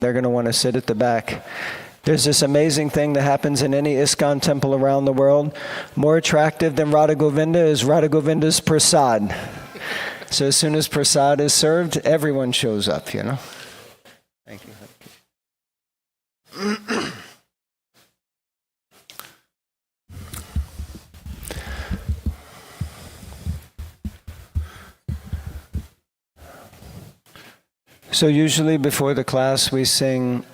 They're going to want to sit at the back. There's this amazing thing that happens in any ISKCON temple around the world. More attractive than Radha Govinda is Radha Govinda's prasad. So as soon as prasad is served, everyone shows up, you know. Thank you. So usually before the class we sing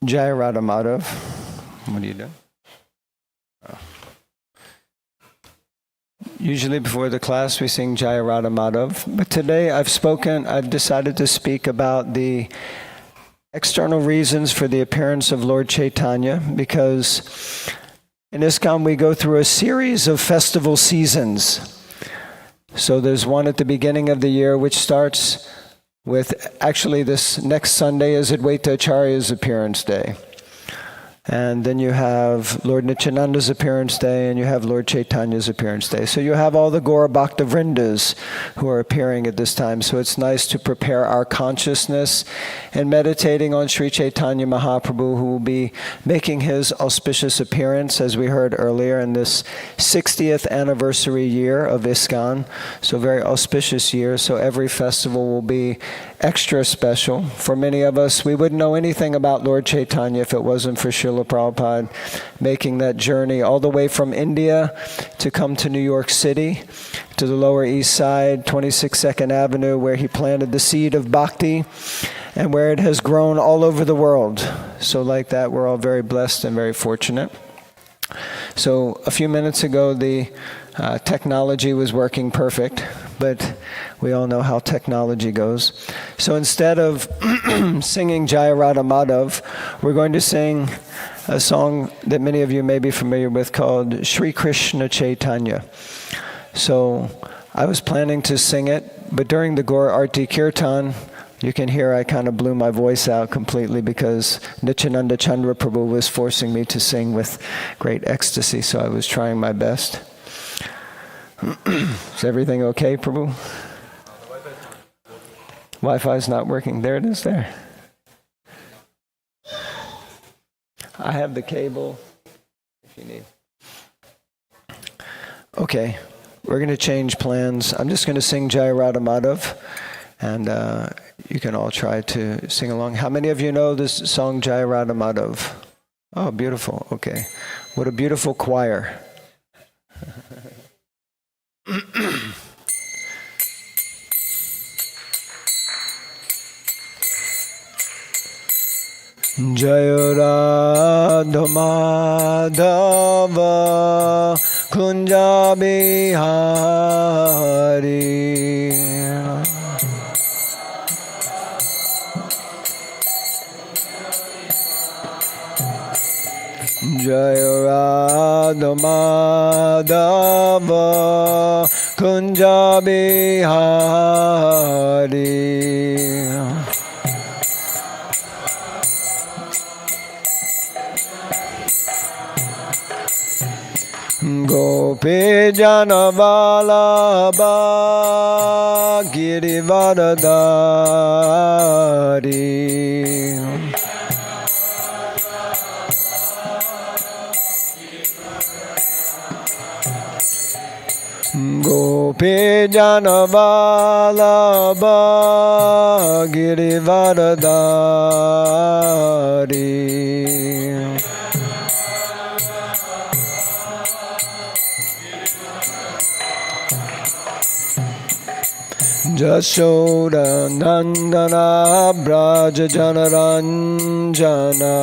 Jai Radha Madhav. What do you do? Oh. Usually before the class we sing Jai Radha Madhav. But today I've decided to speak about the external reasons for the appearance of Lord Chaitanya, because in ISKCON we go through a series of festival seasons. So there's one at the beginning of the year which starts with, actually this next Sunday is Advaita Acharya's appearance day. And then you have Lord Nityananda's appearance day, and you have Lord Chaitanya's appearance day. So you have all the Gaura Bhakta Vrindas who are appearing at this time. So it's nice to prepare our consciousness and meditating on Sri Chaitanya Mahaprabhu, who will be making his auspicious appearance, as we heard earlier, in this 60th anniversary year of ISKCON. So very auspicious year. So every festival will be extra special. For many of us, we wouldn't know anything about Lord Chaitanya if it wasn't for Srila Prabhupada making that journey all the way from India to come to New York City, to the Lower East Side, 22nd Avenue, where he planted the seed of bhakti and where it has grown all over the world. So like that, we're all very blessed and very fortunate. So a few minutes ago, the technology was working perfect, but we all know how technology goes. So instead of singing Jai Radha Madhav, we're going to sing a song that many of you may be familiar with called Shri Krishna Chaitanya. So I was planning to sing it, but during the Gaur Arti Kirtan, you can hear I kind of blew my voice out completely because Nityananda Chandra Prabhu was forcing me to sing with great ecstasy, so I was trying my best. Is everything okay, Prabhu? Wi-Fi's not working. There it is there. I have the cable if you need. Okay, we're going to change plans. I'm just going to sing Jai Radha Madhav, and you can all try to sing along. How many of you know this song Jai Radha Madhav? Oh, beautiful. Okay. What a beautiful choir. Jaya Radha Madhava Kunja Bihari Jaya Radha Madhava Kunja Bihari Gopi Jana Vallabha Girivardhari Gopi Jana Vallabha Girivardhari Jashoda Nandana Braja Janaranjana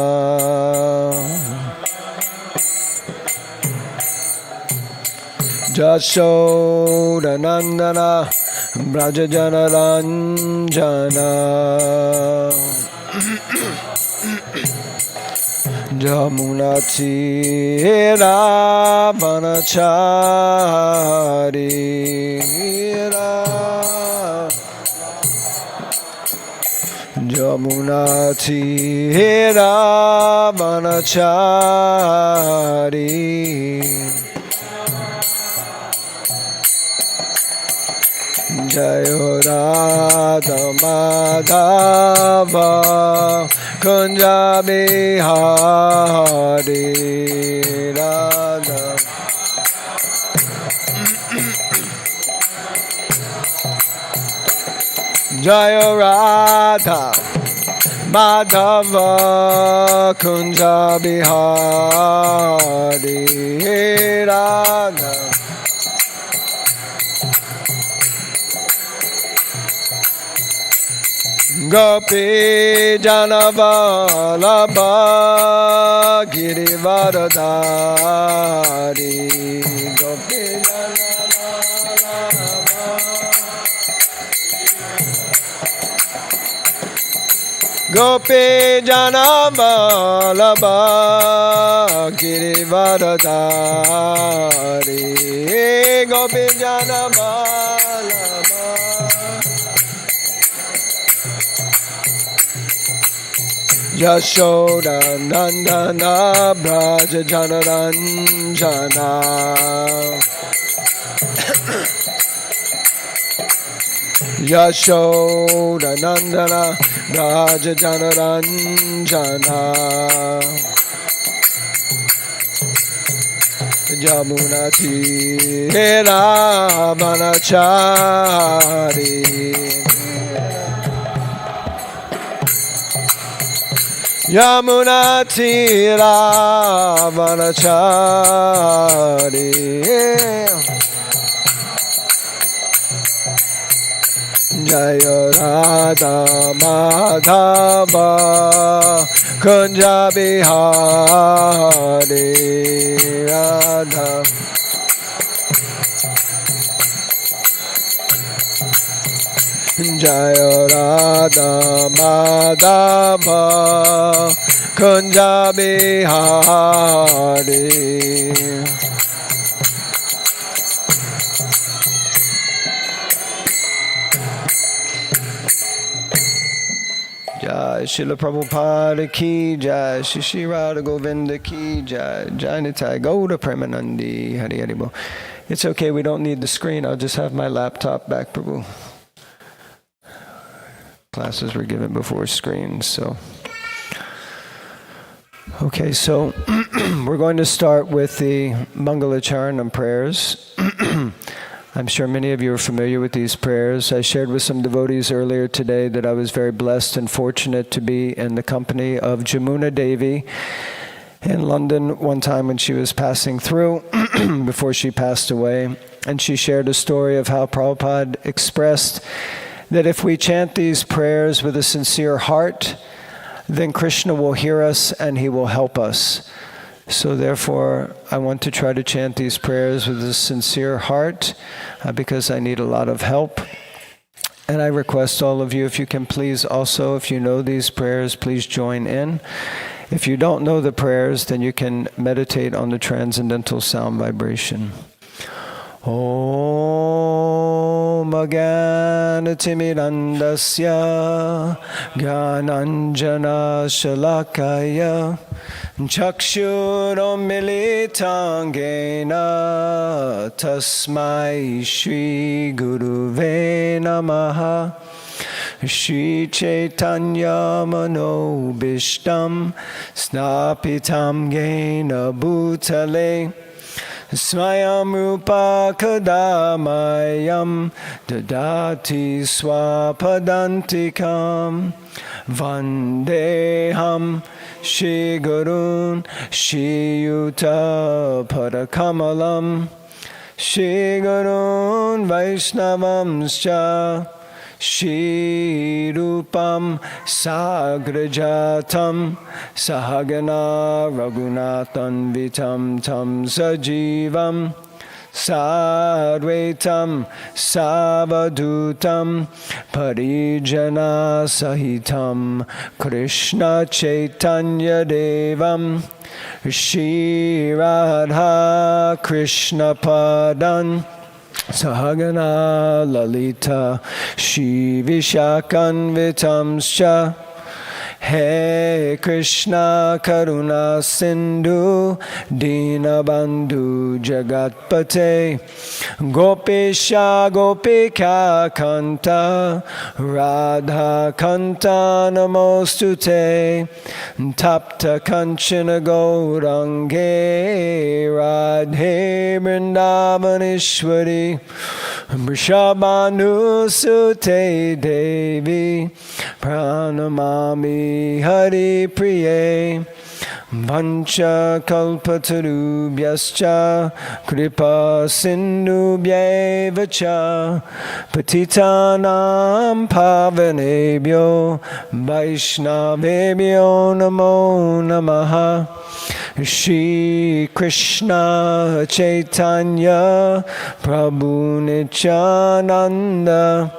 Jashoda Nandana Braja Janaranjana Jamuna Tira Vanachari Jamuna Tira Vanachari Jaya Radha Madhava Kunja Bihari Radha. Jaya Radha Madhava Kunja Bihari Radha. Gopi Janavalabha Girivaradari. Gopi Janavalabha Gopi Janavalabha Girivaradari. Gopi Janavalabha Yashoda Nandana Braja Janaranjana. Yashoda Nandana Braja Janaranjana. Jamuna Tira Vanachari. Yamuna Tira Vanachari. Jaya Radha Madhava Kunja Bihari Radha. Jaya Radha Madhava Kunja Bihari. Jai Srila Prabhupada ki jai, Shri Radha Govinda ki jai, Jai Nitai Gauda Premanandi Hari Hari Bo. It's okay, we don't need the screen. I'll just have my laptop back, Prabhu. Classes were given before screens, so. Okay, so we're going to start with the Mangalacharanam prayers. I'm sure many of you are familiar with these prayers. I shared with some devotees earlier today that I was very blessed and fortunate to be in the company of Jamuna Devi in London one time when she was passing through, before she passed away. And she shared a story of how Prabhupada expressed that if we chant these prayers with a sincere heart, then Krishna will hear us and he will help us. So therefore, I want to try to chant these prayers with a sincere heart because I need a lot of help. And I request all of you, if you can please also, if you know these prayers, please join in. If you don't know the prayers, then you can meditate on the transcendental sound vibration. Om Gyanatimirandasya Gyananjana Shalakaya Chakshuromilitangena Tasmai Shri Guruve Namaha. Shri Chaitanya Manobishtam Snapitam Gena Bhutale Swayam Rupa Kadamayam Dadati Swapadantikam Vandeham Shri Gurun Shri Yuta Parakamalam Shri Gurun Vaishnavamscha Shri Rupam Sagrajatam Sahagana Raghunathan Vitam Tam Sajivam Sadvaitam Savadutam Parijana Sahitam Krishna Chaitanya Devam Shri Radha Krishna Padan Sahagana Lalita Shri Vishakan Vitamscha He Krishna Karuna Sindhu Dinabandhu Jagatpate Gopisha Gopika Kanta Radha Kanta Namostute Tapta Kanchana Gaurange Radhe Vrindavaneshwari Vrishabhanu Sute Devi Pranamami Hari Priye Vancha kalpatarubhyascha kripa sindhubhyevacha patitanam pavanebhyo vaishnavebhyo namo namaha. Shri Krishna Chaitanya Prabhu Nityananda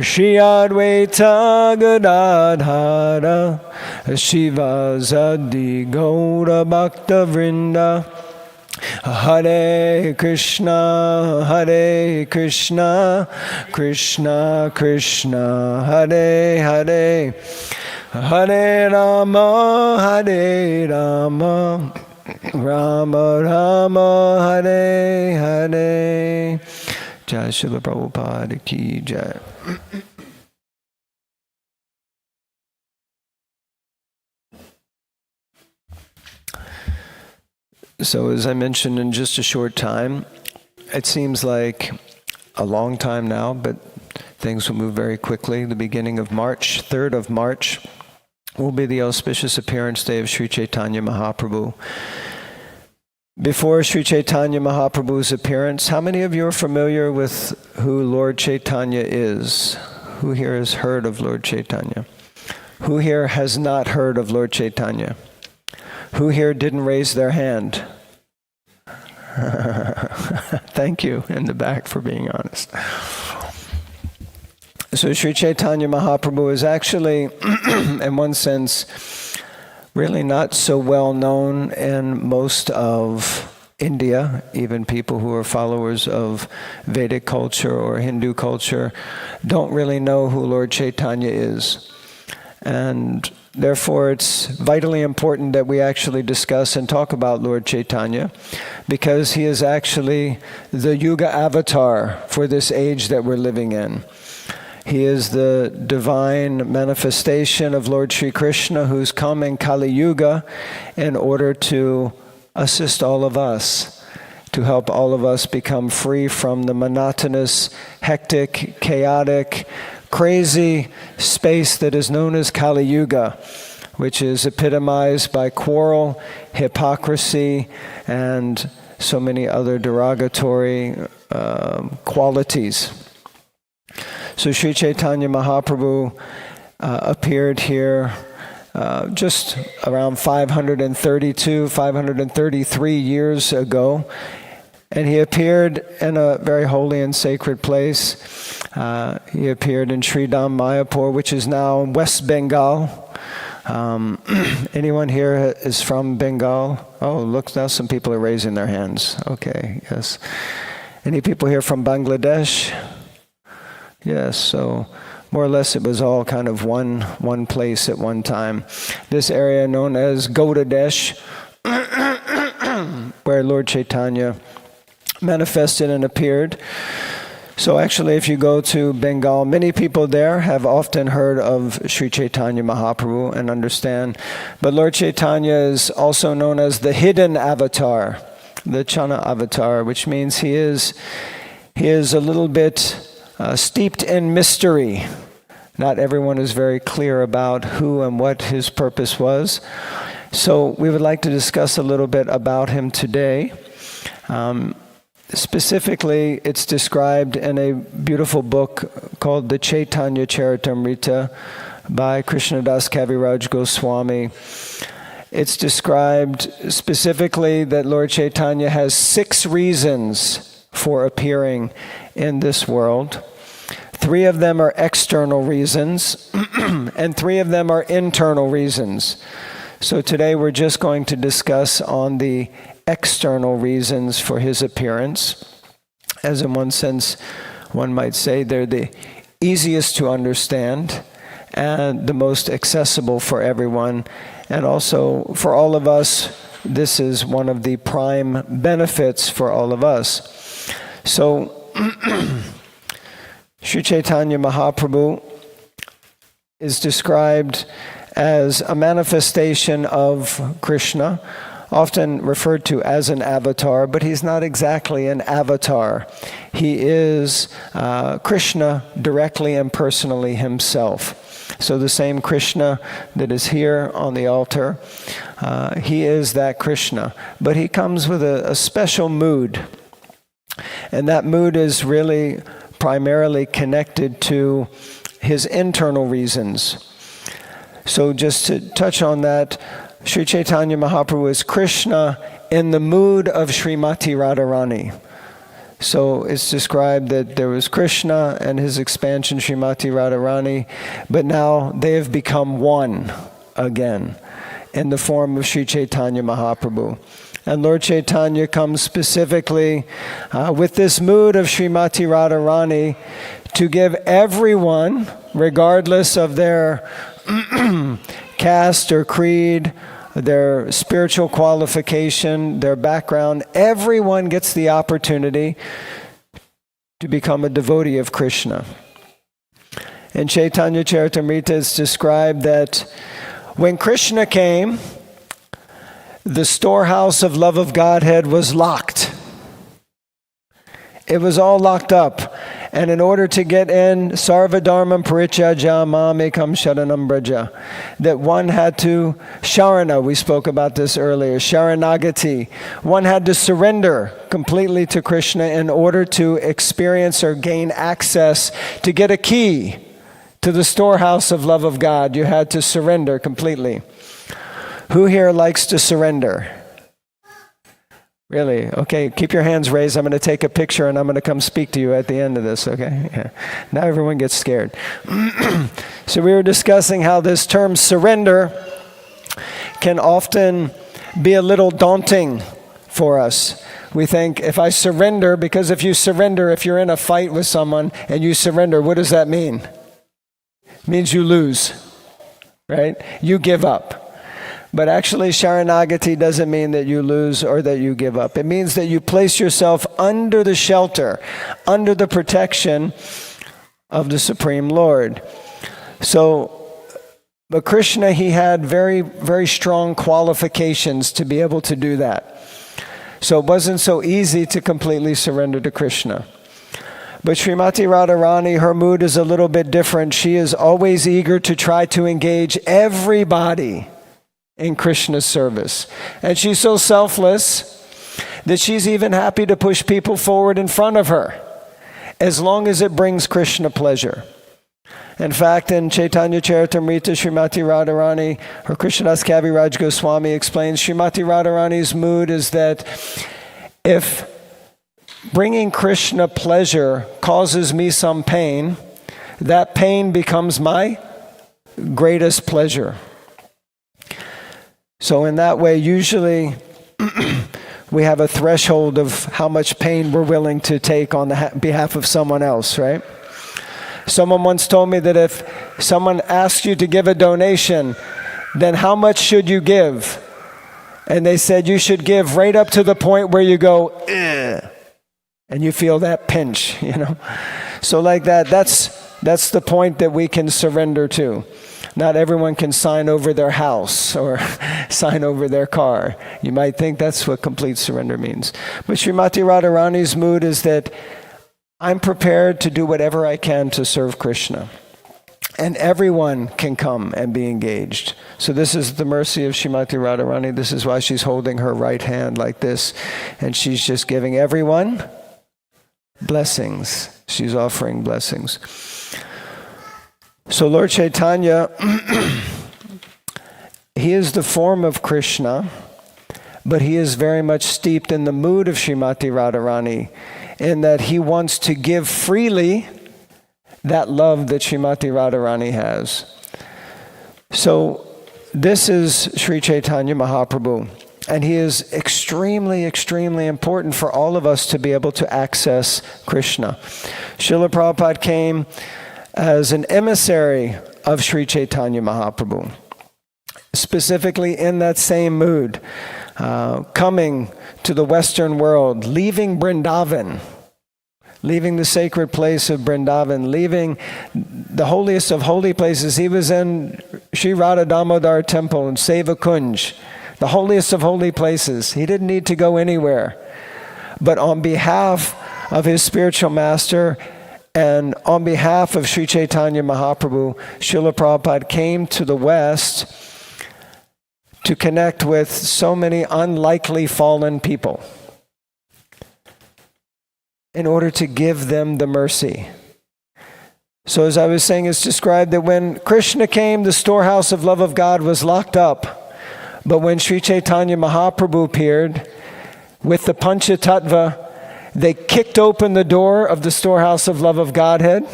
Shri Advaita Gadadhara Shivasadi Gaura Bhakta Vrinda Hare Krishna Krishna Krishna Hare Hare Hare Rama Rama Rama Hare Hare. Jai Srila Prabhupada Ki Jai. So as I mentioned, in just a short time, it seems like a long time now, but things will move very quickly. The beginning of March, 3rd of March, will be the auspicious appearance day of Sri Chaitanya Mahaprabhu. Before Sri Chaitanya Mahaprabhu's appearance, how many of you are familiar with who Lord Chaitanya is? Who here has heard of Lord Chaitanya? Who here has not heard of Lord Chaitanya? Who here didn't raise their hand? Thank you in the back for being honest. So Sri Chaitanya Mahaprabhu is actually, in one sense, really not so well known in most of India. Even people who are followers of Vedic culture or Hindu culture don't really know who Lord Chaitanya is. And therefore, it's vitally important that we actually discuss and talk about Lord Chaitanya, because he is actually the Yuga avatar for this age that we're living in. He is the divine manifestation of Lord Sri Krishna, who's come in Kali Yuga in order to assist all of us, to help all of us become free from the monotonous, hectic, chaotic, crazy space that is known as Kali Yuga, which is epitomized by quarrel, hypocrisy, and so many other derogatory qualities. So Sri Chaitanya Mahaprabhu appeared here just around 532, 533 years ago. And he appeared in a very holy and sacred place. He appeared in Sridham Mayapur, which is now West Bengal. Anyone here is from Bengal? Oh, look, now some people are raising their hands. Okay, yes. Any people here from Bangladesh? Yes, so more or less it was all kind of one place at one time. This area known as Gaudadesh, where Lord Chaitanya manifested and appeared. So actually, if you go to Bengal, many people there have often heard of Sri Chaitanya Mahaprabhu and understand. But Lord Chaitanya is also known as the hidden avatar, the Chana avatar, which means he is a little bit steeped in mystery. Not everyone is very clear about who and what his purpose was. So we would like to discuss a little bit about him today. Specifically, it's described in a beautiful book called the Chaitanya Charitamrita by Krishnadas Kaviraj Goswami. It's described specifically that Lord Chaitanya has 6 reasons for appearing in this world. 3 of them are external reasons, and 3 of them are internal reasons. So today we're just going to discuss on the external reasons for his appearance. As in one sense, one might say they're the easiest to understand and the most accessible for everyone. And also for all of us, this is one of the prime benefits for all of us. So, Sri Chaitanya Mahaprabhu is described as a manifestation of Krishna, often referred to as an avatar, but he's not exactly an avatar. He is Krishna directly and personally himself. So the same Krishna that is here on the altar, he is that Krishna. But he comes with a special mood. And that mood is really primarily connected to his internal reasons. So just to touch on that, Sri Chaitanya Mahaprabhu is Krishna in the mood of Srimati Radharani. So it's described that there was Krishna and his expansion, Srimati Radharani, but now they have become one again in the form of Sri Chaitanya Mahaprabhu. And Lord Chaitanya comes specifically with this mood of Srimati Radharani to give everyone, regardless of their caste or creed, their spiritual qualification, their background, everyone gets the opportunity to become a devotee of Krishna. In Chaitanya Charitamrita it's described that when Krishna came, the storehouse of love of Godhead was locked. It was all locked up. And in order to get in, sarva dharmam parityajya mamekam sharanam braja, that one had to, sharana, we spoke about this earlier, sharanagati, one had to surrender completely to Krishna in order to experience or gain access, to get a key to the storehouse of love of God. You had to surrender completely. Who here likes to surrender? Really? Okay, keep your hands raised. I'm going to take a picture and I'm going to come speak to you at the end of this, okay? Yeah. Now everyone gets scared. So we were discussing how this term surrender can often be a little daunting for us. We think, if I surrender, because if you surrender, if you're in a fight with someone and you surrender, what does that mean? It means you lose, right? You give up. But actually, Sharanagati doesn't mean that you lose or that you give up. It means that you place yourself under the shelter, under the protection of the Supreme Lord. So, but Krishna, he had very, very strong qualifications to be able to do that. So it wasn't so easy to completely surrender to Krishna. But Srimati Radharani, her mood is a little bit different. She is always eager to try to engage everybody in Krishna's service. And she's so selfless that she's even happy to push people forward in front of her, as long as it brings Krishna pleasure. In fact, in Chaitanya Charitamrita, Srimati Radharani, her Krishnadas Kaviraj Goswami explains, Srimati Radharani's mood is that if bringing Krishna pleasure causes me some pain, that pain becomes my greatest pleasure. So in that way, usually we have a threshold of how much pain we're willing to take on the behalf of someone else, right? Someone once told me that if someone asks you to give a donation, then how much should you give? And they said you should give right up to the point where you go, ugh, and you feel that pinch, you know? So like that, that's the point that we can surrender to. Not everyone can sign over their house or sign over their car. You might think that's what complete surrender means. But Srimati Radharani's mood is that I'm prepared to do whatever I can to serve Krishna. And everyone can come and be engaged. So this is the mercy of Srimati Radharani. This is why she's holding her right hand like this. And she's just giving everyone blessings. She's offering blessings. So Lord Chaitanya, he is the form of Krishna, but he is very much steeped in the mood of Srimati Radharani, in that he wants to give freely that love that Srimati Radharani has. So this is Sri Chaitanya Mahaprabhu, and he is extremely, extremely important for all of us to be able to access Krishna. Srila Prabhupada came as an emissary of Sri Chaitanya Mahaprabhu. Specifically in that same mood, coming to the Western world, leaving Vrindavan, leaving the sacred place of Vrindavan, leaving the holiest of holy places. He was in Sri Radha Damodar Temple in Seva Kunj, the holiest of holy places. He didn't need to go anywhere. But on behalf of his spiritual master and on behalf of Sri Chaitanya Mahaprabhu, Srila Prabhupada came to the West to connect with so many unlikely fallen people in order to give them the mercy. So as I was saying, it's described that when Krishna came, the storehouse of love of God was locked up. But when Sri Chaitanya Mahaprabhu appeared with the Panchatattva, they kicked open the door of the storehouse of love of Godhead,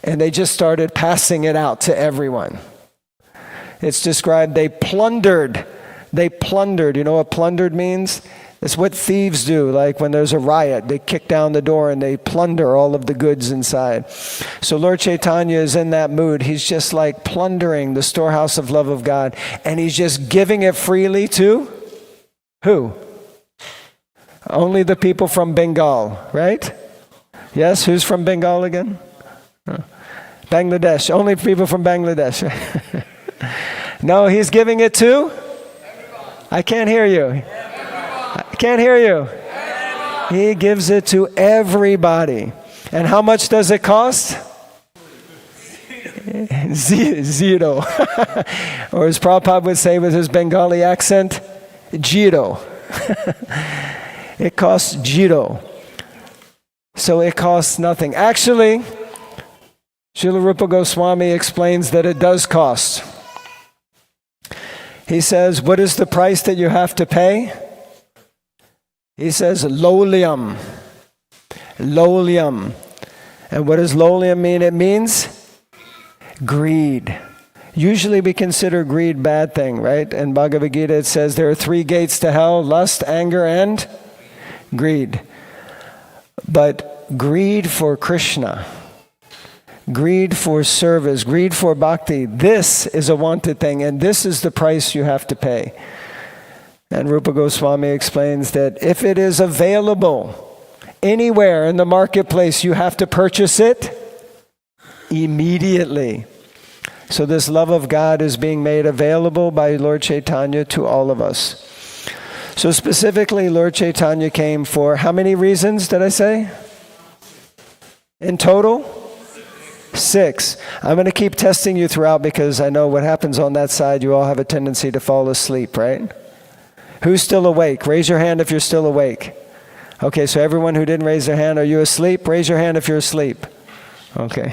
and they just started passing it out to everyone. It's described they plundered. You know what plundered means? It's what thieves do. Like when there's a riot, they kick down the door and they plunder all of the goods inside. So Lord Chaitanya is in that mood. He's just like plundering the storehouse of love of God. And he's just giving it freely to who? Only the people from Bengal, right? Yes, who's from Bengal again? Bangladesh. Only people from Bangladesh. No, he's giving it to? I can't hear you. I can't hear you. He gives it to everybody. And how much does it cost? Zero. Or as Prabhupada would say with his Bengali accent, Jiro. It costs Jiro. So it costs nothing. Actually, Srila Rupa Goswami explains that it does cost. He says, what is the price that you have to pay? He says, lolium. Lolium. And what does lolium mean? It means greed. Usually we consider greed a bad thing, right? In Bhagavad Gita it says there are 3 gates to hell: lust, anger, and greed. But greed for Krishna, greed for service, greed for bhakti, this is a wanted thing, and this is the price you have to pay. And Rupa Goswami explains that if it is available anywhere in the marketplace, you have to purchase it immediately. So this love of God is being made available by Lord Chaitanya to all of us. So specifically, Lord Chaitanya came for how many reasons did I say? In total? 6. I'm going to keep testing you throughout because I know what happens on that side. You all have a tendency to fall asleep, right? Who's still awake? Raise your hand if you're still awake. Okay, so everyone who didn't raise their hand, are you asleep? Raise your hand if you're asleep. Okay.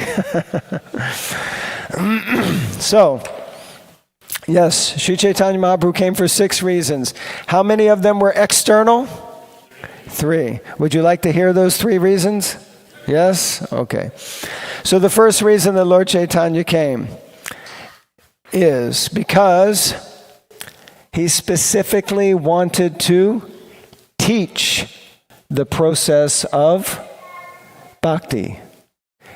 So, yes, Sri Chaitanya Mahaprabhu came for 6 reasons. How many of them were external? 3. Would you like to hear those 3 reasons? Yes? Okay. So the first reason that Lord Chaitanya came is because he specifically wanted to teach the process of bhakti.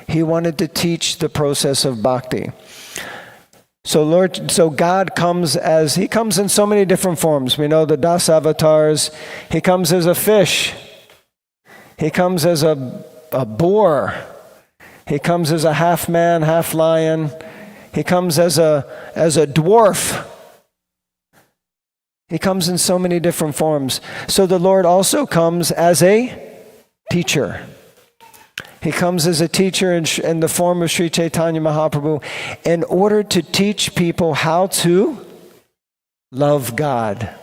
He wanted to teach the process of bhakti. So God comes he comes in so many different forms. We know the Das avatars. He comes as a fish. He comes as a boar. He comes as a half man, half lion. He comes as a dwarf. He comes in so many different forms. So the Lord also comes as a teacher. He comes as a teacher in the form of Sri Chaitanya Mahaprabhu in order to teach people how to love God.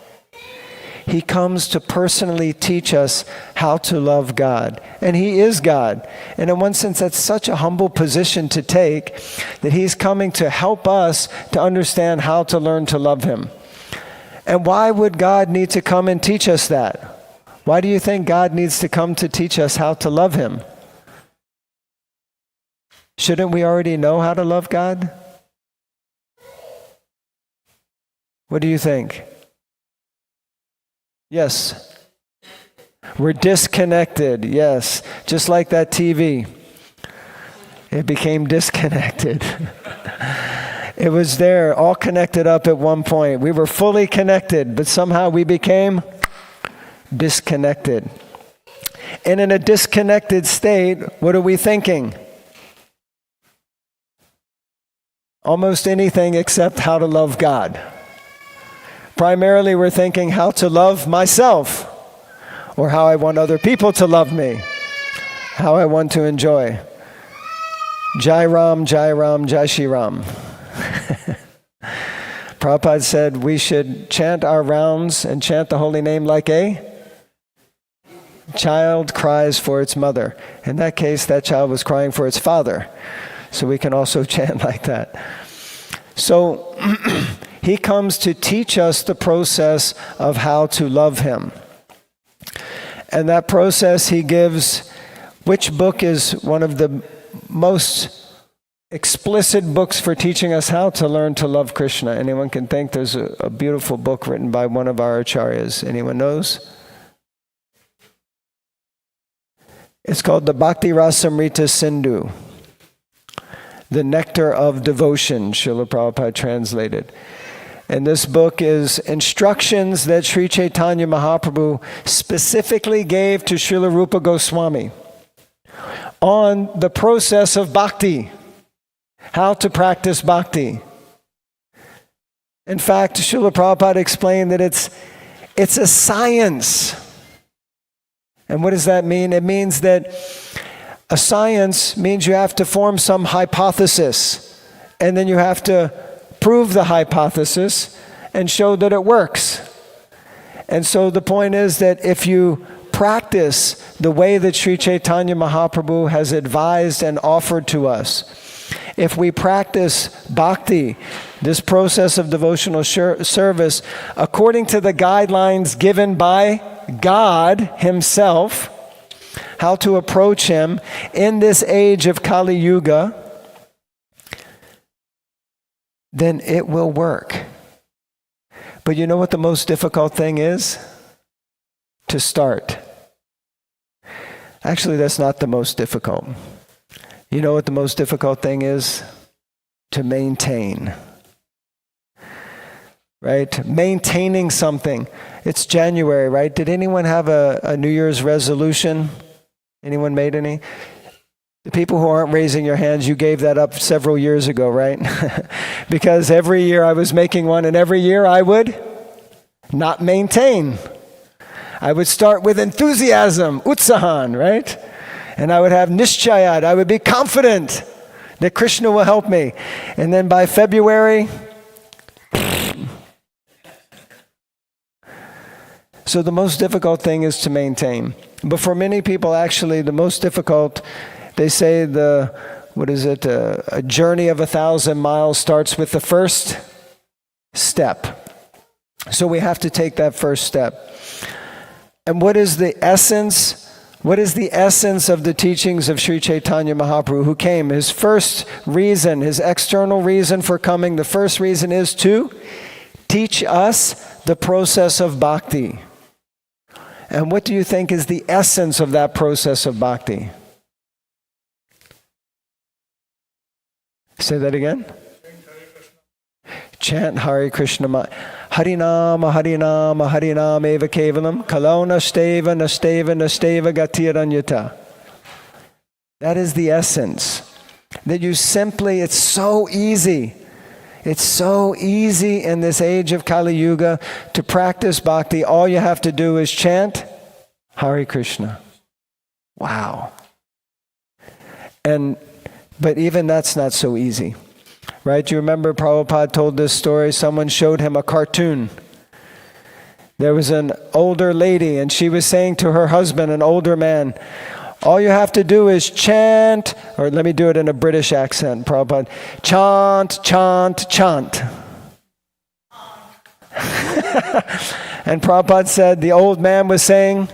He comes to personally teach us how to love God. And He is God. And in one sense, that's such a humble position to take that He's coming to help us to understand how to learn to love Him. And why would God need to come and teach us that? Why do you think God needs to come to teach us how to love Him? Shouldn't we already know how to love God? What do you think? Yes. We're disconnected, yes. Just like that TV. It became disconnected. It was there, all connected up at one point. We were fully connected, but somehow we became disconnected. And in a disconnected state, what are we thinking? Almost anything except how to love God. Primarily, we're thinking how to love myself, or how I want other people to love me, how I want to enjoy. Jai Ram, Jai Ram, Jai Shri Ram. Prabhupada said we should chant our rounds and chant the holy name like a child cries for its mother. In that case, that child was crying for its father. So we can also chant like that. So he comes to teach us the process of how to love him. And that process he gives, which book is one of the most explicit books for teaching us how to learn to love Krishna? Anyone can think? There's a beautiful book written by one of our acharyas. Anyone knows? It's called the Bhakti Rasamrita Sindhu, the Nectar of Devotion, Srila Prabhupada translated. And this book is instructions that Sri Chaitanya Mahaprabhu specifically gave to Srila Rupa Goswami on the process of bhakti, how to practice bhakti. In fact, Srila Prabhupada explained that it's a science. And what does that mean? It means that a science means you have to form some hypothesis, and then you have to prove the hypothesis and show that it works. And so the point is that if you practice the way that Sri Chaitanya Mahaprabhu has advised and offered to us, if we practice bhakti, this process of devotional service, according to the guidelines given by God himself, how to approach him in this age of Kali Yuga, then it will work. But you know what the most difficult thing is? To start. Actually, that's not the most difficult. You know what the most difficult thing is? To maintain. Right? Maintaining something. It's January, right? Did anyone have a New Year's resolution? Anyone made any? The people who aren't raising your hands, you gave that up several years ago, right? Because every year I was making one, and every year I would not maintain. I would start with enthusiasm, utsahan, right? And I would have nishchayat. I would be confident that Krishna will help me. And then by February, so the most difficult thing is to maintain. But for many people, actually, the most difficult, they say a journey of 1,000 miles starts with the first step. So we have to take that first step. And what is the essence? What is the essence of the teachings of Sri Chaitanya Mahaprabhu who came? His first reason, his external reason for coming, the first reason is to teach us the process of bhakti. And what do you think is the essence of that process of bhakti? Say that again. Chant Hare Krishna. Harinama, Harinama, Harinama eva kevalam. Kalona steva, nasteva, nasteva gatiranyata. That is the essence. That you simply, it's so easy. It's so easy in this age of Kali Yuga to practice bhakti. All you have to do is chant Hare Krishna. Wow. But even that's not so easy. Right? You remember Prabhupada told this story. Someone showed him a cartoon. There was an older lady, and she was saying to her husband, an older man, all you have to do is chant, or let me do it in a British accent, Prabhupada. Chant, chant, chant. And Prabhupada said the old man was saying,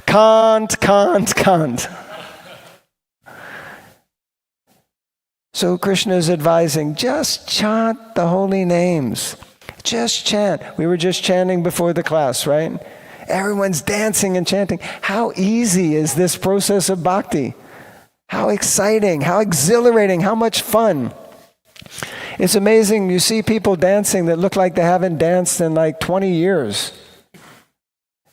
can't, can't, can't. So Krishna is advising, just chant the holy names. Just chant. We were just chanting before the class, right? Everyone's dancing and chanting. How easy is this process of bhakti? How exciting, how exhilarating, how much fun. It's amazing. You see people dancing that look like they haven't danced in like 20 years.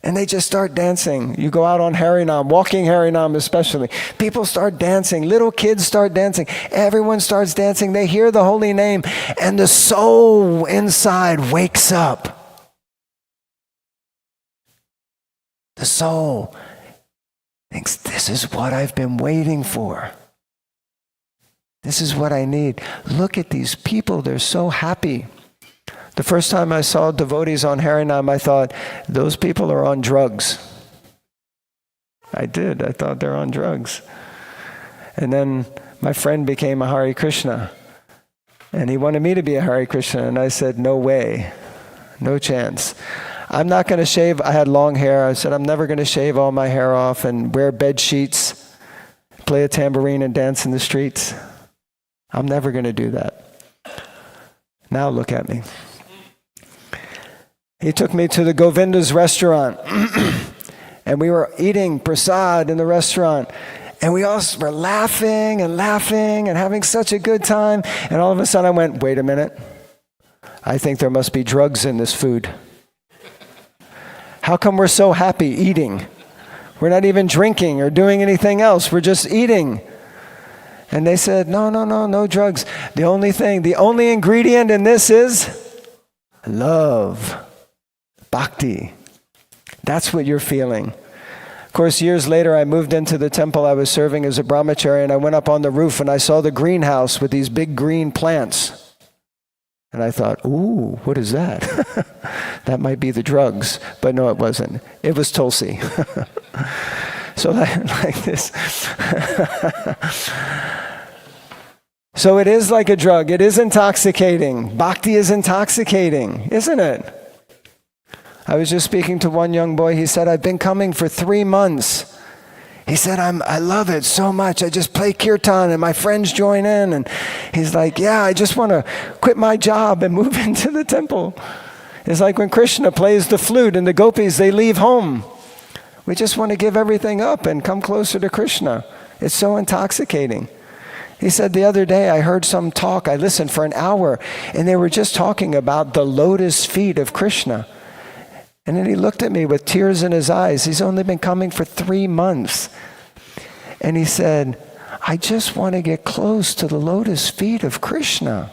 And they just start dancing. You go out on Harinam, walking Harinam especially. People start dancing. Little kids start dancing. Everyone starts dancing. They hear the holy name. And the soul inside wakes up. The soul thinks, this is what I've been waiting for. This is what I need. Look at these people. They're so happy. The first time I saw devotees on Harinam, I thought, those people are on drugs. I did. I thought they're on drugs. And then my friend became a Hare Krishna. And he wanted me to be a Hare Krishna. And I said, no way. No chance. I'm not going to shave. I had long hair. I said, I'm never going to shave all my hair off and wear bed sheets, play a tambourine and dance in the streets. I'm never going to do that. Now look at me. He took me to the Govinda's restaurant. And we were eating prasad in the restaurant. And we all were laughing and having such a good time. And all of a sudden I went, wait a minute. I think there must be drugs in this food. How come we're so happy eating? We're not even drinking or doing anything else. We're just eating. And they said, no drugs. The only ingredient in this is love. Bhakti. That's what you're feeling. Of course, years later, I moved into the temple I was serving as a brahmachari, and I went up on the roof and I saw the greenhouse with these big green plants. And I thought, ooh, what is that? That might be the drugs. But no, it wasn't. It was Tulsi. So like this. So it is like a drug. It is intoxicating. Bhakti is intoxicating, isn't it? I was just speaking to one young boy. He said, I've been coming for 3 months. He said, I love it so much. I just play kirtan and my friends join in. And he's like, yeah, I just want to quit my job and move into the temple. It's like when Krishna plays the flute and the gopis, they leave home. We just want to give everything up and come closer to Krishna. It's so intoxicating. He said the other day I heard some talk. I listened for an hour and they were just talking about the lotus feet of Krishna. And then he looked at me with tears in his eyes. He's only been coming for 3 months. And he said, I just want to get close to the lotus feet of Krishna.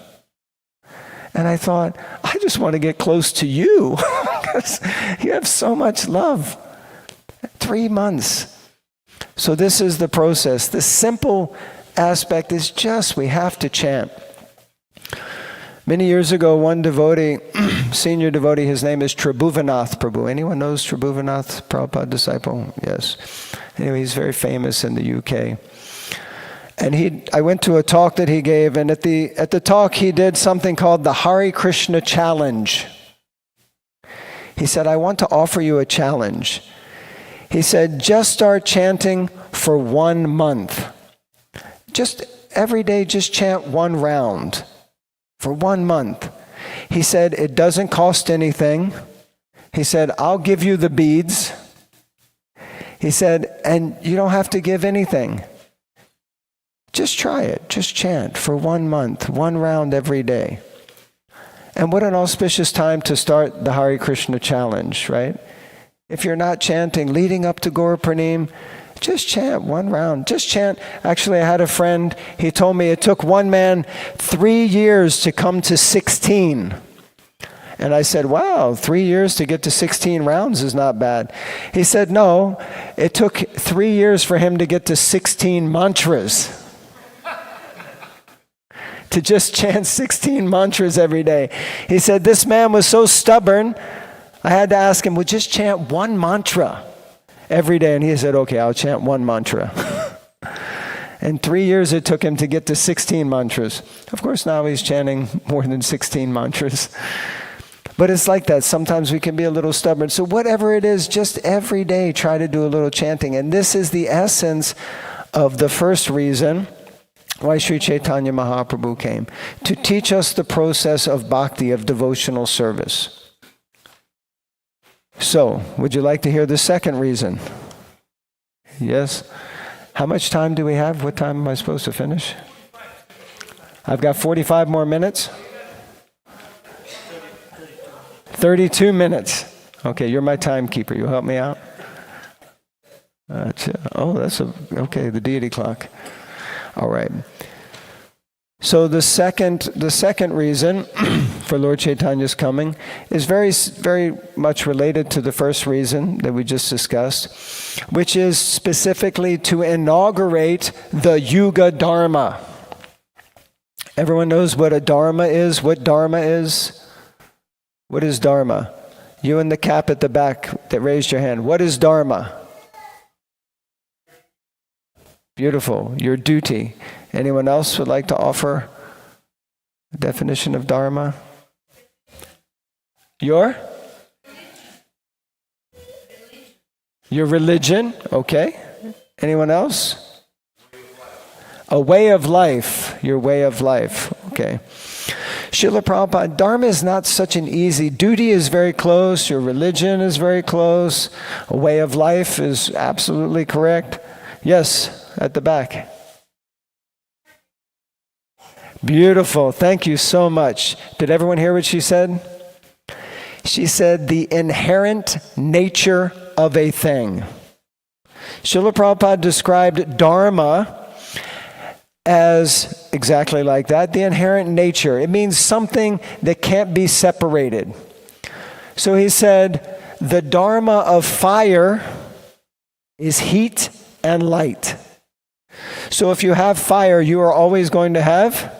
And I thought, I just want to get close to you because you have so much love. 3 months. So this is the process. The simple aspect is just we have to chant. Many years ago, one devotee, senior devotee, his name is Tribhuvanath Prabhu. Anyone knows Tribhuvanath, Prabhupada disciple? Yes. Anyway, he's very famous in the UK. And I went to a talk that he gave, and at the talk he did something called the Hare Krishna Challenge. He said, I want to offer you a challenge. He said, just start chanting for 1 month. Just every day, just chant 1 round. For 1 month. He said, it doesn't cost anything. He said, I'll give you the beads. He said, and you don't have to give anything. Just try it. Just chant for 1 month, 1 round every day. And what an auspicious time to start the Hare Krishna Challenge, right? If you're not chanting leading up to Gaura Pranim, just chant 1 round. Just chant. Actually, I had a friend, he told me it took one man 3 years to come to 16. And I said, wow, 3 years to get to 16 rounds is not bad. He said, no, it took 3 years for him to get to 16 mantras. To just chant 16 mantras every day. He said, this man was so stubborn, I had to ask him, well, just chant 1 mantra every day. And he said, okay, I'll chant 1 mantra. And 3 years it took him to get to 16 mantras. Of course, now he's chanting more than 16 mantras. But it's like that. Sometimes we can be a little stubborn. So whatever it is, just every day try to do a little chanting. And this is the essence of the first reason why Sri Chaitanya Mahaprabhu came. To teach us the process of bhakti, of devotional service. So, would you like to hear the second reason? Yes? How much time do we have? What time am I supposed to finish? I've got 45 more minutes. 32 minutes. Okay, you're my timekeeper. You'll help me out? Okay, the deity clock. All right. So the second reason for Lord Chaitanya's coming is very, very much related to the first reason that we just discussed, which is specifically to inaugurate the Yuga Dharma. Everyone knows what a Dharma is? What Dharma is? What is Dharma? You in the cap at the back that raised your hand. What is Dharma? Beautiful. Your duty. Anyone else would like to offer a definition of Dharma? Your religion. Okay. Anyone else? A way of life. Your way of life. Okay. Srila Prabhupada, Dharma is not such an easy. Duty is very close. Your religion is very close. A way of life is absolutely correct. Yes, at the back. Beautiful. Thank you so much. Did everyone hear what she said? She said the inherent nature of a thing. Srila Prabhupada described Dharma as exactly like that, the inherent nature. It means something that can't be separated. So he said, the Dharma of fire is heat and light. So if you have fire, you are always going to have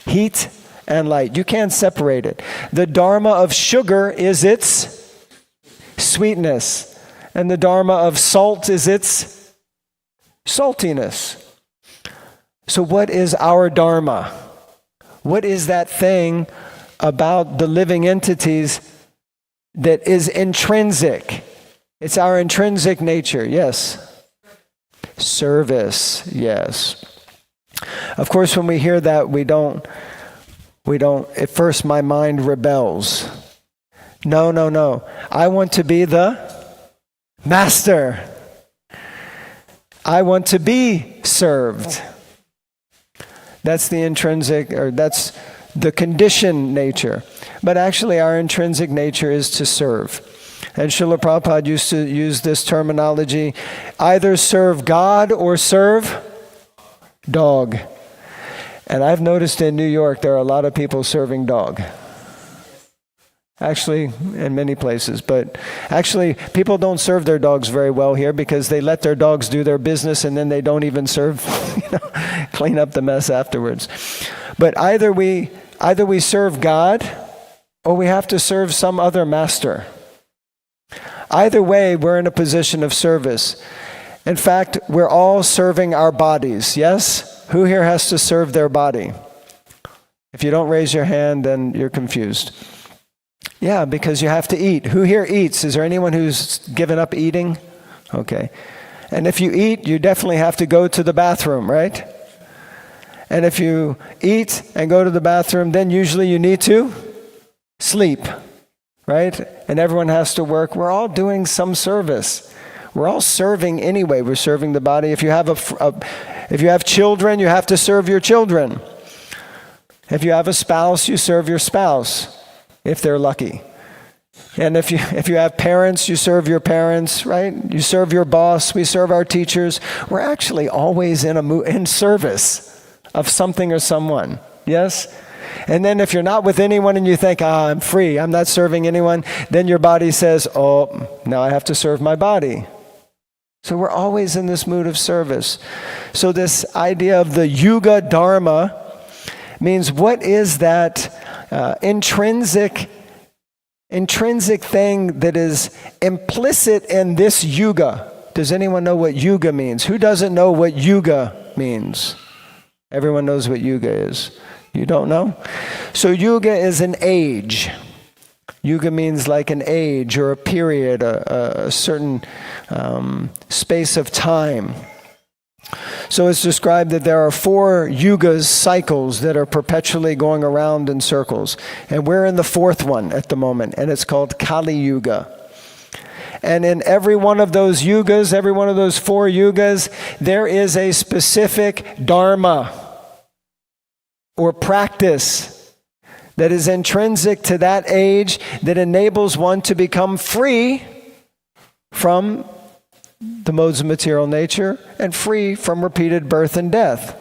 heat and light. You can't separate it. The Dharma of sugar is its sweetness, and the Dharma of salt is its saltiness. So what is our Dharma? What is that thing about the living entities that is intrinsic? It's our intrinsic nature, yes. Service, yes. Of course, when we hear that, we don't, at first my mind rebels. No. I want to be the master. I want to be served. That's the intrinsic, or that's the conditioned nature. But actually our intrinsic nature is to serve. And Srila Prabhupada used to use this terminology, either serve God or serve dog. And I've noticed in New York there are a lot of people serving dog. Actually, in many places. But actually, people don't serve their dogs very well here because they let their dogs do their business and then they don't even serve, clean up the mess afterwards. But either we serve God or we have to serve some other master. Either way, we're in a position of service. In fact, we're all serving our bodies, yes? Who here has to serve their body? If you don't raise your hand, then you're confused. Yeah, because you have to eat. Who here eats? Is there anyone who's given up eating? Okay. And if you eat, you definitely have to go to the bathroom, right? And if you eat and go to the bathroom, then usually you need to sleep, right? And everyone has to work. We're all doing some service. We're all serving anyway. We're serving the body. If you have children, you have to serve your children. If you have a spouse, you serve your spouse, if they're lucky. And if you have parents, you serve your parents, right? You serve your boss. We serve our teachers. We're actually always in service of something or someone. Yes? And then if you're not with anyone and you think, I'm free, I'm not serving anyone, then your body says, oh, now I have to serve my body. So we're always in this mood of service. So this idea of the Yuga Dharma means what is that intrinsic thing that is implicit in this yuga? Does anyone know what yuga means? Who doesn't know what yuga means? Everyone knows what yuga is. You don't know? So yuga is an age. Yuga means like an age or a period, a certain space of time. So it's described that there are 4 yugas, cycles, that are perpetually going around in circles. And we're in the 4th one at the moment, and it's called Kali Yuga. And in every one of those yugas, every one of those 4 yugas, there is a specific dharma or practice that is intrinsic to that age that enables one to become free from the modes of material nature and free from repeated birth and death.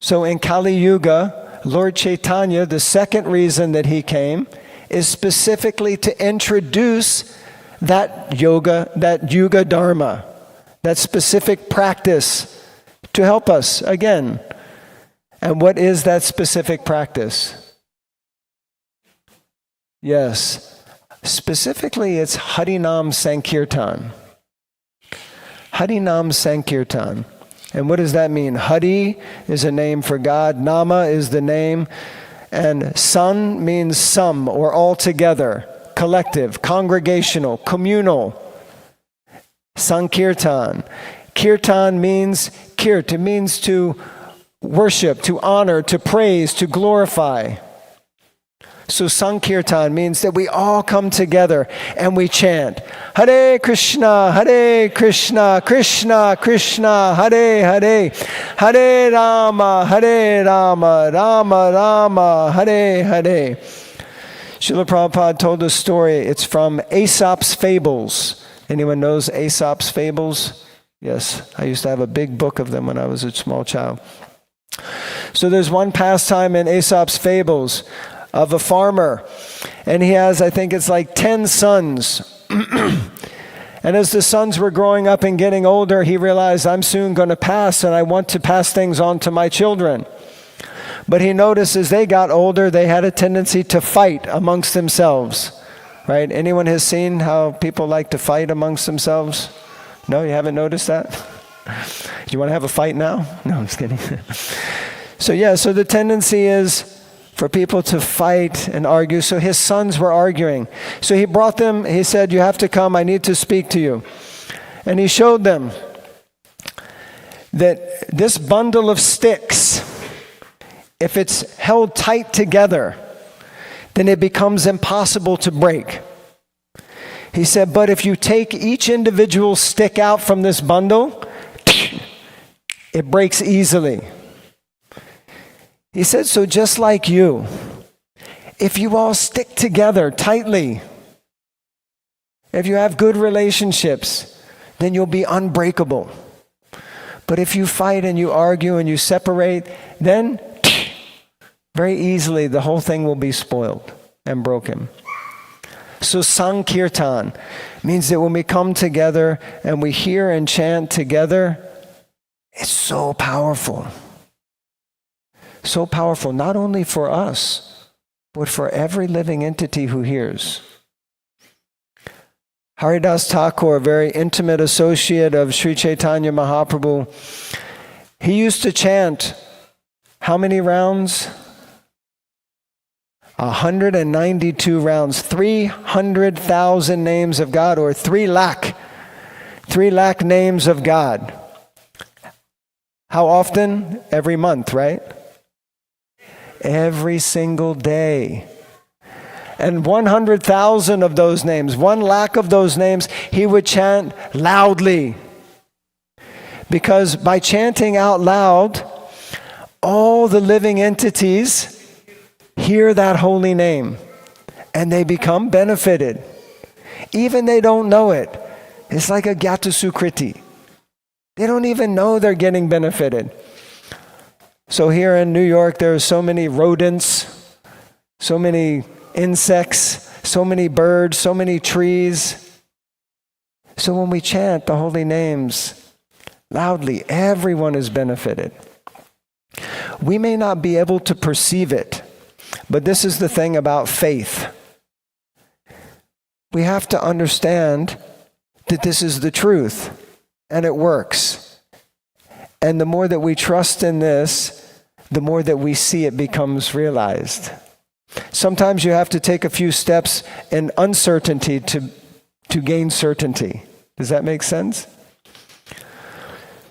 So in Kali Yuga, Lord Chaitanya, the second reason that he came is specifically to introduce that yoga, that yuga dharma, that specific practice to help us again. And what is that specific practice? Yes, specifically it's Harinam Sankirtan. Harinam Sankirtan. And what does that mean? Hari is a name for God, Nama is the name, and San means some or all together, collective, congregational, communal. Sankirtan. Kirtan means kirt. It means to worship, to honor, to praise, to glorify. So Sankirtan means that we all come together and we chant, Hare Krishna, Krishna Krishna, Hare Hare, Hare Rama, Rama Rama, Hare Hare. Srila Prabhupada told a story. It's from Aesop's Fables. Anyone knows Aesop's Fables? Yes, I used to have a big book of them when I was a small child. So there's one pastime in Aesop's Fables of a farmer, and he has, I think it's like 10 sons. And as the sons were growing up and getting older, he realized, I'm soon going to pass, and I want to pass things on to my children. But he noticed as they got older, they had a tendency to fight amongst themselves, right? Anyone has seen how people like to fight amongst themselves? No, you haven't noticed that? Do you want to have a fight now? No, I'm just kidding. So the tendency is for people to fight and argue. So his sons were arguing. So he brought them, he said, you have to come, I need to speak to you. And he showed them that this bundle of sticks, if it's held tight together, then it becomes impossible to break. He said, but if you take each individual stick out from this bundle, it breaks easily. He said, so just like you, if you all stick together tightly, if you have good relationships, then you'll be unbreakable. But if you fight and you argue and you separate, then very easily the whole thing will be spoiled and broken. So Sankirtan means that when we come together and we hear and chant together, it's so powerful. So powerful, not only for us, but for every living entity who hears. Haridas Thakur, a very intimate associate of Sri Chaitanya Mahaprabhu, he used to chant how many rounds? 192 rounds, 300,000 names of God, or 3 lakh names of God. How often? Every month, right? Every single day. And 100,000 of those names, 1 lakh of those names, he would chant loudly. Because by chanting out loud, all the living entities hear that holy name and they become benefited. Even they don't know it. It's like a Gyata Sukriti. They don't even know they're getting benefited. So here in New York, there are so many rodents, so many insects, so many birds, so many trees. So when we chant the holy names loudly, everyone is benefited. We may not be able to perceive it, but this is the thing about faith. We have to understand that this is the truth and it works. And the more that we trust in this, the more that we see it becomes realized. Sometimes you have to take a few steps in uncertainty to gain certainty. Does that make sense?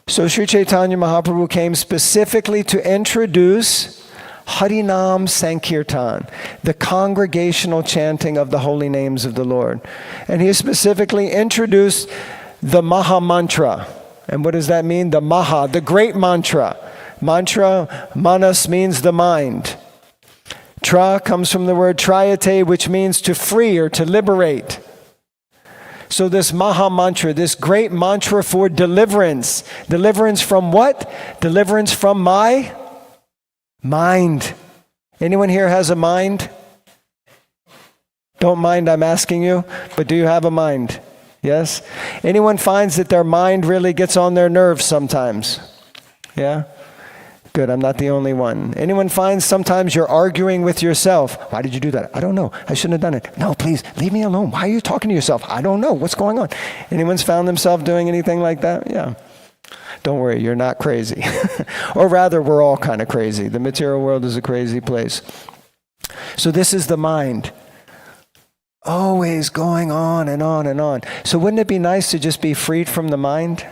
So Sri Chaitanya Mahaprabhu came specifically to introduce Harinam Sankirtan, the congregational chanting of the holy names of the Lord. And he specifically introduced the Maha Mantra. And what does that mean? The Maha, the great mantra. Mantra, manas means the mind. Tra comes from the word triate, which means to free or to liberate. So this Maha Mantra, this great mantra for deliverance. Deliverance from what? Deliverance from my mind. Anyone here has a mind? Don't mind I'm asking you, but do you have a mind? Yes? Anyone finds that their mind really gets on their nerves sometimes? Yeah? Good, I'm not the only one. Anyone finds sometimes you're arguing with yourself? Why did you do that? I don't know. I shouldn't have done it. No, please, leave me alone. Why are you talking to yourself? I don't know. What's going on? Anyone's found themselves doing anything like that? Yeah. Don't worry, you're not crazy. Or rather, we're all kind of crazy. The material world is a crazy place. So this is the mind. Always going on and on and on. So wouldn't it be nice to just be freed from the mind?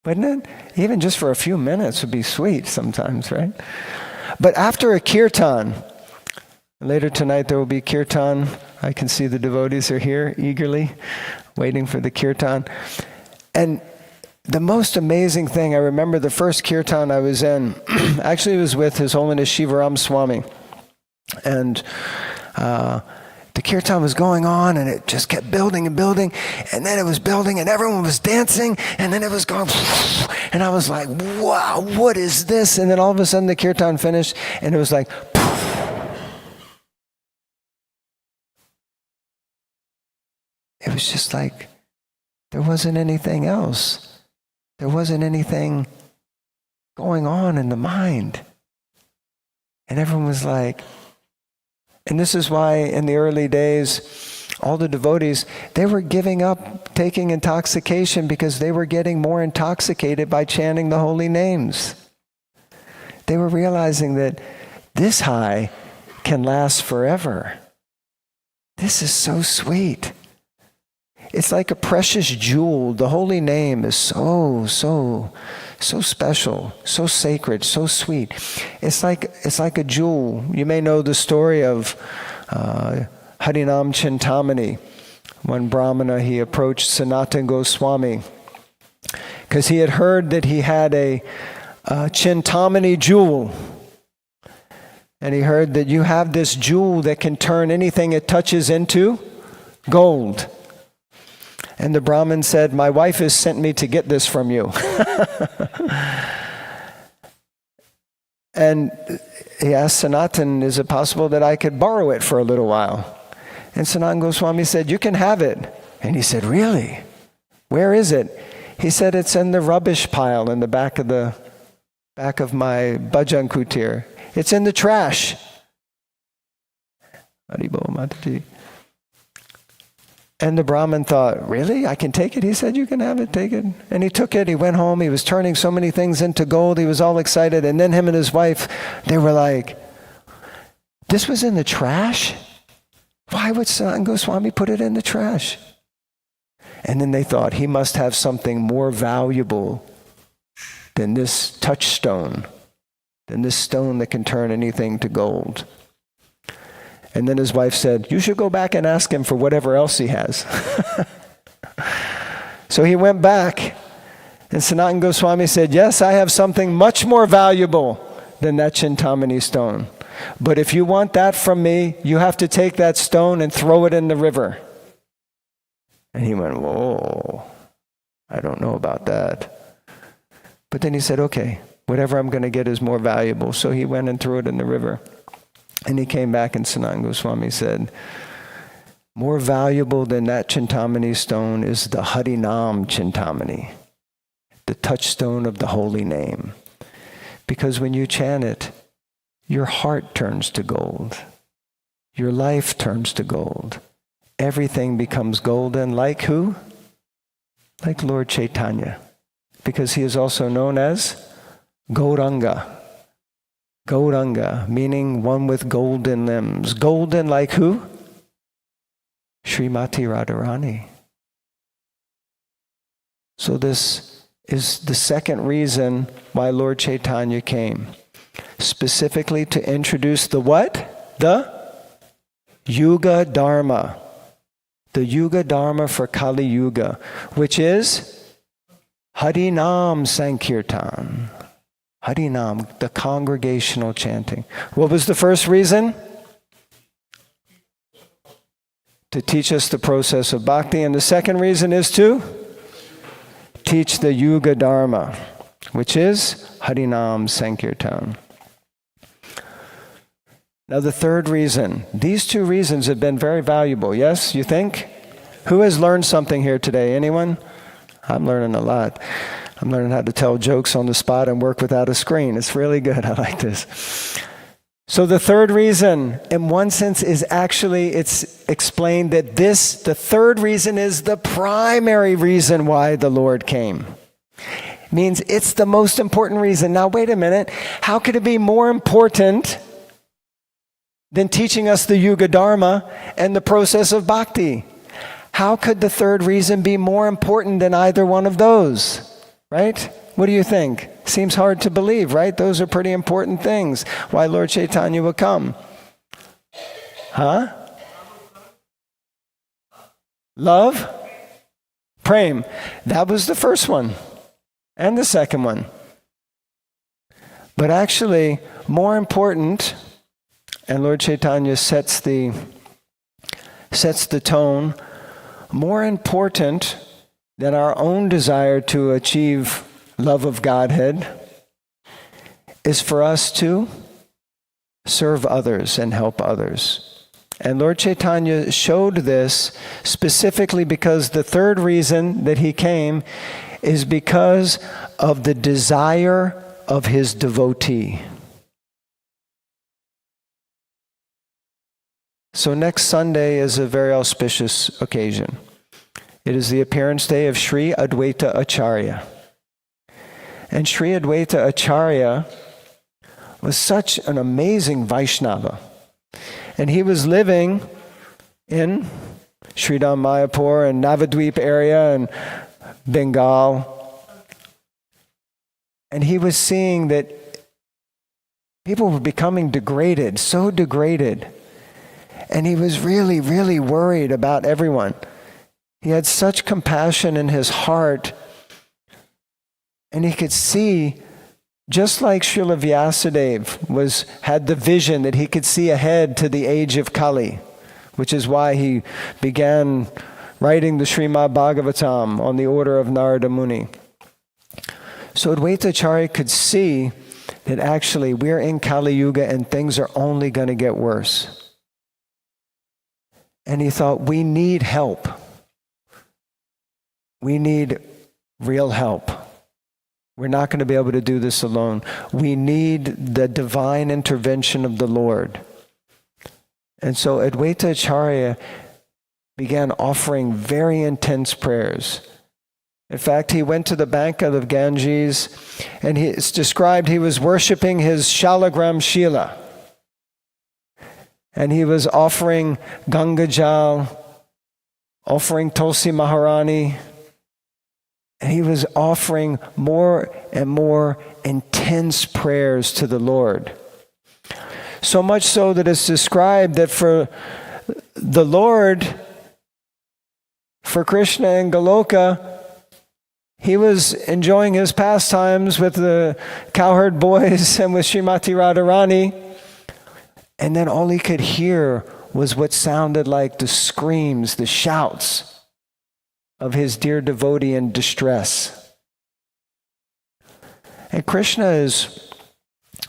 Wouldn't it? Even just for a few minutes would be sweet sometimes, right? But after a kirtan, later tonight there will be kirtan. I can see the devotees are here eagerly waiting for the kirtan. And the most amazing thing, I remember the first kirtan I was in, actually it was with His Holiness Shivaram Swami. And the kirtan was going on, and it just kept building and building, and then it was building, and everyone was dancing, and then it was going, and I was like, wow, what is this? And then all of a sudden the kirtan finished, and it was like, it was just like, there wasn't anything else. There wasn't anything going on in the mind. And everyone was like, and this is why in the early days, all the devotees, they were giving up taking intoxication because they were getting more intoxicated by chanting the holy names. They were realizing that this high can last forever. This is so sweet. It's like a precious jewel. The holy name is so special, so sacred, so sweet. It's like a jewel. You may know the story of Harinam Chintamani. One Brahmana, he approached Sanatana Goswami because he had heard that he had a Chintamani jewel. And he heard that you have this jewel that can turn anything it touches into gold. And the Brahmin said, my wife has sent me to get this from you. And he asked Sanatan, is it possible that I could borrow it for a little while? And Sanatana Goswami said, you can have it. And he said, really? Where is it? He said, it's in the rubbish pile in the back of my bhajan kutir. It's in the trash. Haribol Mataji. And the Brahmin thought, really? I can take it? He said, you can have it, take it. And he took it, he went home, he was turning so many things into gold, he was all excited. And then him and his wife, they were like, this was in the trash? Why would Sanatana Goswami put it in the trash? And then they thought, he must have something more valuable than this touchstone, than this stone that can turn anything to gold. And then his wife said, you should go back and ask him for whatever else he has. So he went back, and Sanatana Goswami said, yes, I have something much more valuable than that Chintamani stone. But if you want that from me, you have to take that stone and throw it in the river. And he went, whoa, I don't know about that. But then he said, okay, whatever I'm going to get is more valuable. So he went and threw it in the river. And he came back, and Sanatana Goswami said, more valuable than that Chintamani stone is the Harinam Chintamani, the touchstone of the holy name. Because when you chant it, your heart turns to gold. Your life turns to gold. Everything becomes golden, like who? Like Lord Chaitanya. Because he is also known as Gauranga. Gauranga, meaning one with golden limbs. Golden like who? Srimati Radharani. So this is the second reason why Lord Chaitanya came. Specifically to introduce the what? The Yuga Dharma. The Yuga Dharma for Kali Yuga, which is Harinam Sankirtan. Harinam, the congregational chanting. What was the first reason? To teach us the process of bhakti. And the second reason is to teach the Yuga Dharma, which is Harinam Sankirtan. Now the third reason. These two reasons have been very valuable. Yes, you think? Who has learned something here today? Anyone? I'm learning a lot. I'm learning how to tell jokes on the spot and work without a screen. It's really good. I like this. So the third reason, in one sense, is actually, it's explained that the third reason is the primary reason why the Lord came. It means it's the most important reason. Now, wait a minute. How could it be more important than teaching us the Yuga Dharma and the process of bhakti? How could the third reason be more important than either one of those? Right? What do you think? Seems hard to believe, right? Those are pretty important things. Why Lord Chaitanya will come. Huh? Love? Prem. That was the first one. And the second one. But actually, more important, and Lord Chaitanya sets the tone, more important than our own desire to achieve love of Godhead is for us to serve others and help others. And Lord Chaitanya showed this specifically because the third reason that he came is because of the desire of his devotee. So next Sunday is a very auspicious occasion. It is the appearance day of Sri Advaita Acharya. And Sri Advaita Acharya was such an amazing Vaishnava. And he was living in Sridham Mayapur and Navadvip area and Bengal. And he was seeing that people were becoming degraded, so degraded. And he was really, really worried about everyone. He had such compassion in his heart, and he could see, just like Srila Vyasadeva had the vision that he could see ahead to the age of Kali, which is why he began writing the Srimad Bhagavatam on the order of Narada Muni. So Advaita Acharya could see that actually we're in Kali Yuga and things are only going to get worse. And he thought, we need help. We need real help. We're not going to be able to do this alone. We need the divine intervention of the Lord. And so Advaita Acharya began offering very intense prayers. In fact, he went to the bank of the Ganges, and it's described he was worshiping his Shalagram Shila. And he was offering Ganga Jal, offering Tulsi Maharani, and he was offering more and more intense prayers to the Lord. So much so that it's described that for the Lord, for Krishna and Goloka, he was enjoying his pastimes with the cowherd boys and with Srimati Radharani. And then all he could hear was what sounded like the screams, the shouts of his dear devotee in distress. And Krishna is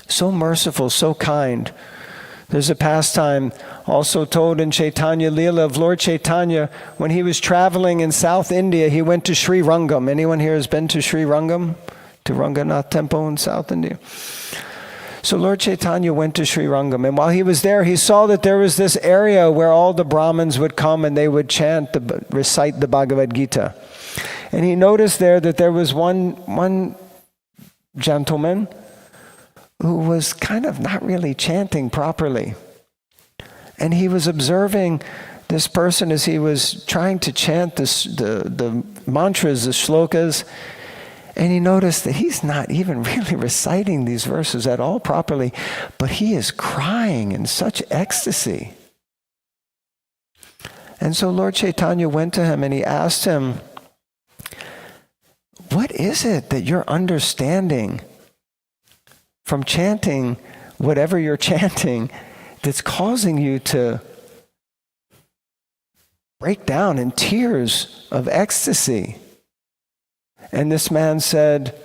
so merciful, so kind. There's a pastime also told in Chaitanya Leela of Lord Chaitanya. When he was traveling in South India, he went to Sri Rangam. Anyone here has been to Sri Rangam? To Ranganath Temple in South India? So Lord Chaitanya went to Sri Rangam, and while he was there, he saw that there was this area where all the Brahmins would come and they would recite the Bhagavad Gita. And he noticed there that there was one gentleman who was kind of not really chanting properly. And he was observing this person as he was trying to chant the mantras, the shlokas. And he noticed that he's not even really reciting these verses at all properly, but he is crying in such ecstasy. And so Lord Chaitanya went to him and he asked him, what is it that you're understanding from chanting whatever you're chanting that's causing you to break down in tears of ecstasy. And this man said,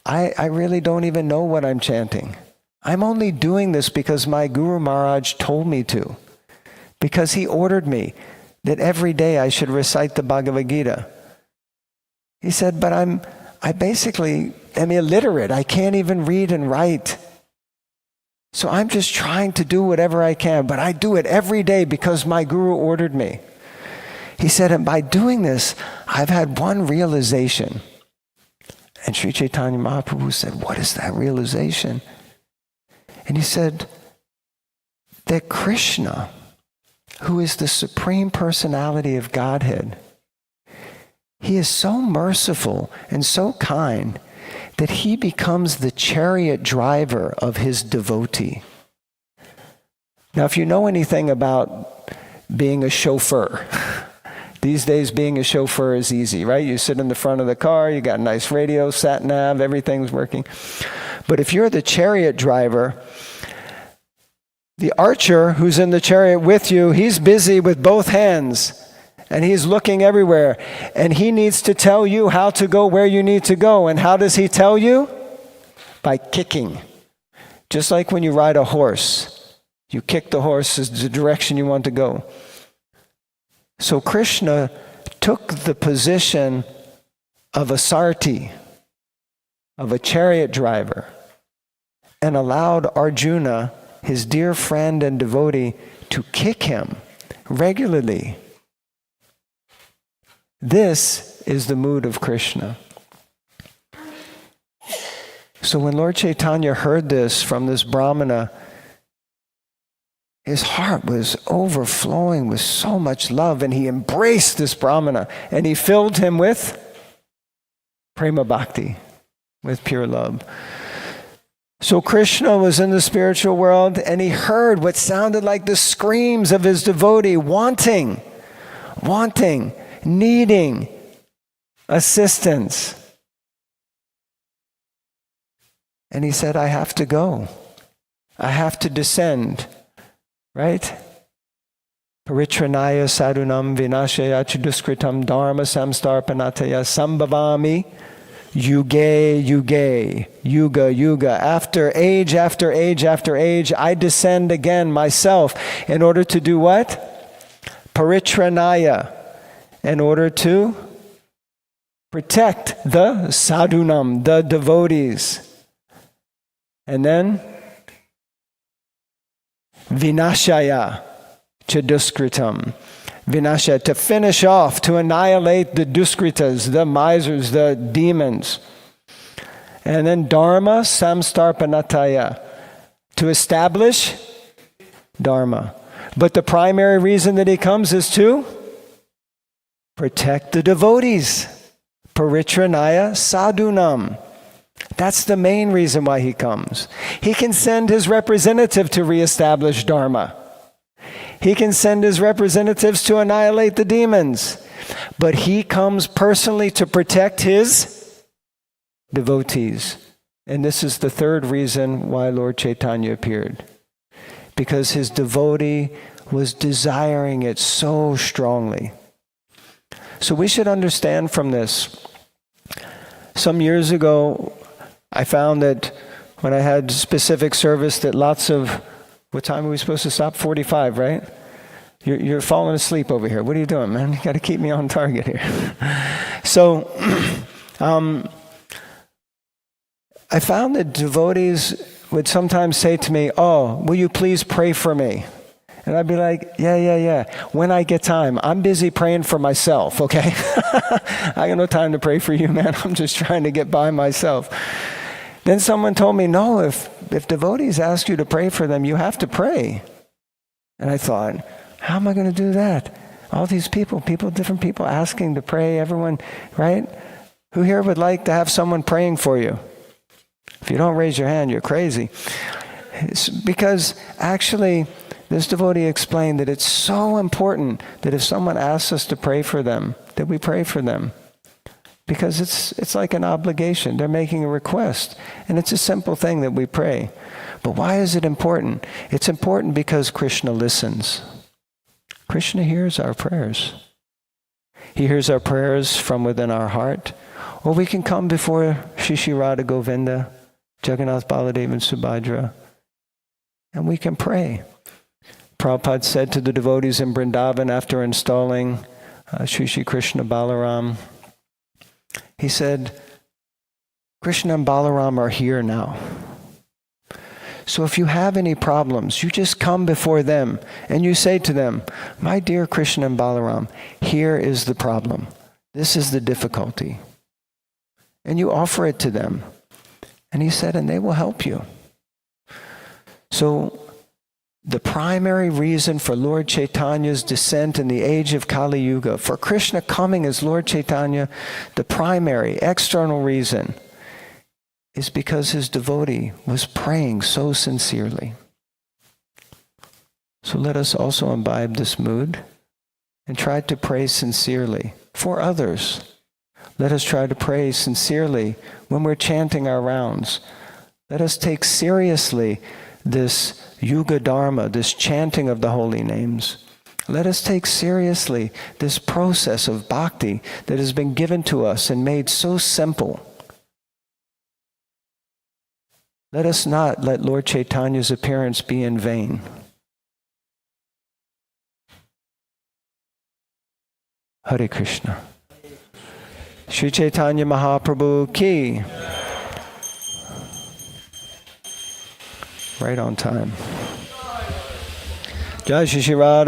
I really don't even know what I'm chanting. I'm only doing this because my Guru Maharaj told me to, because he ordered me that every day I should recite the Bhagavad Gita. He said, but I basically am illiterate. I can't even read and write. So I'm just trying to do whatever I can, but I do it every day because my Guru ordered me. He said, and by doing this, I've had one realization. And Sri Chaitanya Mahaprabhu said, what is that realization? And he said that Krishna, who is the Supreme Personality of Godhead, he is so merciful and so kind that he becomes the chariot driver of his devotee. Now, if you know anything about being a chauffeur, these days being a chauffeur is easy, right? You sit in the front of the car, you got a nice radio, sat nav, everything's working. But if you're the chariot driver, the archer who's in the chariot with you, he's busy with both hands. And he's looking everywhere. And he needs to tell you how to go where you need to go. And how does he tell you? By kicking. Just like when you ride a horse. You kick the horse in the direction you want to go. So Krishna took the position of a sarti, of a chariot driver, and allowed Arjuna, his dear friend and devotee, to kick him regularly. This is the mood of Krishna. So when Lord Chaitanya heard this from this Brahmana, his heart was overflowing with so much love, and he embraced this Brahmana, and he filled him with prema bhakti, with pure love. So Krishna was in the spiritual world, and he heard what sounded like the screams of his devotee, wanting, needing assistance. And he said, I have to go. I have to descend. Right? Paritranaya sadhunam vinashaya chuduskritam dharma samstarpanataya sambhavami yuga. After age, I descend again myself in order to do what? Paritranaya. In order to protect the sadhunam, the devotees. And then vinashaya chaduskritam. Vinashaya, to finish off, to annihilate the duskritas, the misers, the demons. And then dharma samstarpanataya, to establish dharma. But the primary reason that he comes is to protect the devotees. Paritranaya sadhunam. That's the main reason why he comes. He can send his representative to reestablish dharma. He can send his representatives to annihilate the demons. But he comes personally to protect his devotees. And this is the third reason why Lord Chaitanya appeared. Because his devotee was desiring it so strongly. So we should understand from this. Some years ago, I found that when I had specific service that lots of, what time are we supposed to stop? 45, right? You're falling asleep over here. What are you doing, man? You got to keep me on target here. So, I found that devotees would sometimes say to me, oh, will you please pray for me? And I'd be like, yeah. When I get time, I'm busy praying for myself, okay? I got no time to pray for you, man. I'm just trying to get by myself. Then someone told me, no, if devotees ask you to pray for them, you have to pray. And I thought, how am I going to do that? All these different people asking to pray, everyone, right? Who here would like to have someone praying for you? If you don't raise your hand, you're crazy. It's because actually, this devotee explained that it's so important that if someone asks us to pray for them, that we pray for them. because it's like an obligation. They're making a request, and it's a simple thing that we pray. But why is it important? It's important because Krishna listens. Krishna hears our prayers. He hears our prayers from within our heart. Or we can come before Shri Shri Radha Govinda, Jagannath Baladev and Subhadra, and we can pray. Prabhupada said to the devotees in Vrindavan after installing Shri Shri Krishna Balaram, he said, Krishna and Balaram are here now. So if you have any problems, you just come before them and you say to them, my dear Krishna and Balaram, here is the problem. This is the difficulty. And you offer it to them. And he said, and they will help you. So the primary reason for Lord Chaitanya's descent in the age of Kali Yuga, for Krishna coming as Lord Chaitanya, the primary external reason is because his devotee was praying so sincerely. So let us also imbibe this mood and try to pray sincerely for others. Let us try to pray sincerely when we're chanting our rounds. Let us take seriously this Yuga Dharma, this chanting of the holy names. Let us take seriously this process of bhakti that has been given to us and made so simple. Let us not let Lord Chaitanya's appearance be in vain. Hare Krishna. Sri Chaitanya Mahaprabhu ki. Right on time. Jai Shri Shri Radha.